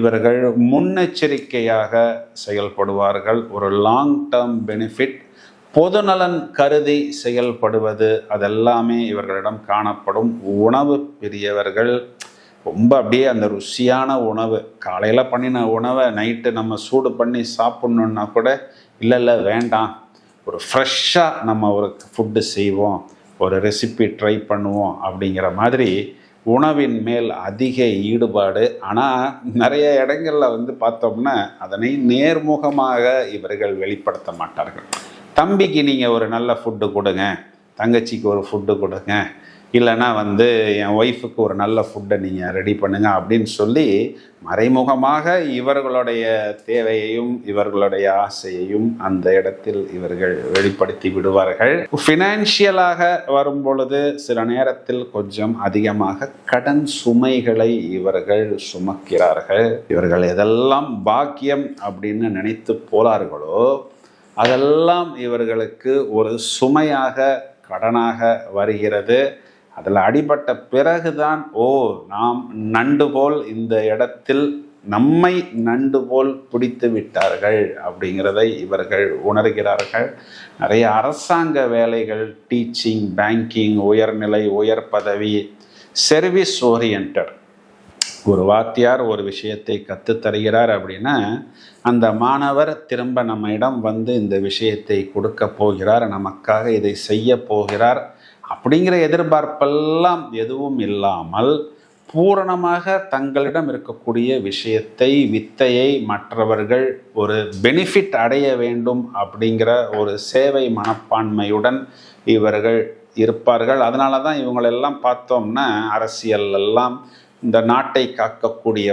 இவர்கள் முன்னெச்சரிக்கையாக செயல்படுவார்கள். ஒரு லாங் டேர்ம் பெனிஃபிட், பொதுநலன் கருதி செயல்படுவது அதெல்லாமே இவர்களிடம் காணப்படும். உணவு பிரியவர்கள், ரொம்ப அப்படியே அந்த ருசியான உணவு, காலையில் பண்ணின உணவை நைட்டு நம்ம சூடு பண்ணி சாப்பிட்ணுன்னா கூட இல்லை வேண்டாம், ஒரு ஃப்ரெஷ்ஷாக நம்ம ஒரு ஃபுட்டு செய்வோம், ஒரு ரெசிபி ட்ரை பண்ணுவோம் அப்படிங்கிற மாதிரி உணவின் மேல் அதிக ஈடுபாடு. ஆனால் நிறைய இடங்களில் பார்த்தோம்னா அதனை நேர்முகமாக இவர்கள் வெளிப்படுத்த மாட்டார்கள். தம்பிக்கு நீங்கள் ஒரு நல்ல ஃபுட்டு கொடுங்க, தங்கச்சிக்கு ஒரு ஃபுட்டு கொடுங்க, இல்லைன்னா என் ஒய்ஃபுக்கு ஒரு நல்ல ஃபுட்டை நீங்கள் ரெடி பண்ணுங்க அப்படின்னு சொல்லி மறைமுகமாக இவர்களுடைய தேவையையும் இவர்களுடைய ஆசையையும் அந்த இடத்தில் இவர்கள் வெளிப்படுத்தி விடுவார்கள். ஃபினான்ஷியலாக வரும் பொழுது சில நேரத்தில் கொஞ்சம் அதிகமாக கடன் சுமைகளை இவர்கள் சுமக்கிறார்கள். இவர்கள் எதெல்லாம் பாக்கியம் அப்படின்னு நினைத்து போறார்களோ அதெல்லாம் இவர்களுக்கு ஒரு சுமையாக கடனாக வருகிறது. அதில் அடிபட்ட பிறகுதான் நாம் நண்டு போல் இந்த இடத்தில் நம்மை நண்டு போல் பிடித்து விட்டார்கள் அப்படிங்கிறதை இவர்கள் உணர்கிறார்கள். நிறைய அரசாங்க வேலைகள், டீச்சிங், பேங்கிங், உயர்நிலை, உயர் பதவி, சர்வீஸ் ஓரியன்டட், ஒரு வாத்தியார் ஒரு விஷயத்தை கற்றுத்தருகிறார் அப்படின்னா அந்த மாணவர் திரும்ப நம்மிடம் இந்த விஷயத்தை கொடுக்க போகிறார், நமக்காக இதை செய்ய போகிறார் அப்படிங்கிற எதிர்பார்ப்பெல்லாம் எதுவும் இல்லாமல் பூரணமாக தங்களிடம் இருக்கக்கூடிய விஷயத்தை, வித்தையை மற்றவர்கள் ஒரு பெனிஃபிட் அடைய வேண்டும் அப்படிங்கிற ஒரு சேவை மனப்பான்மையுடன் இவர்கள் இருப்பார்கள். அதனால தான் இவங்களெல்லாம் பார்த்தோம்னா அரசியல் எல்லாம் இந்த நாட்டை காக்கக்கூடிய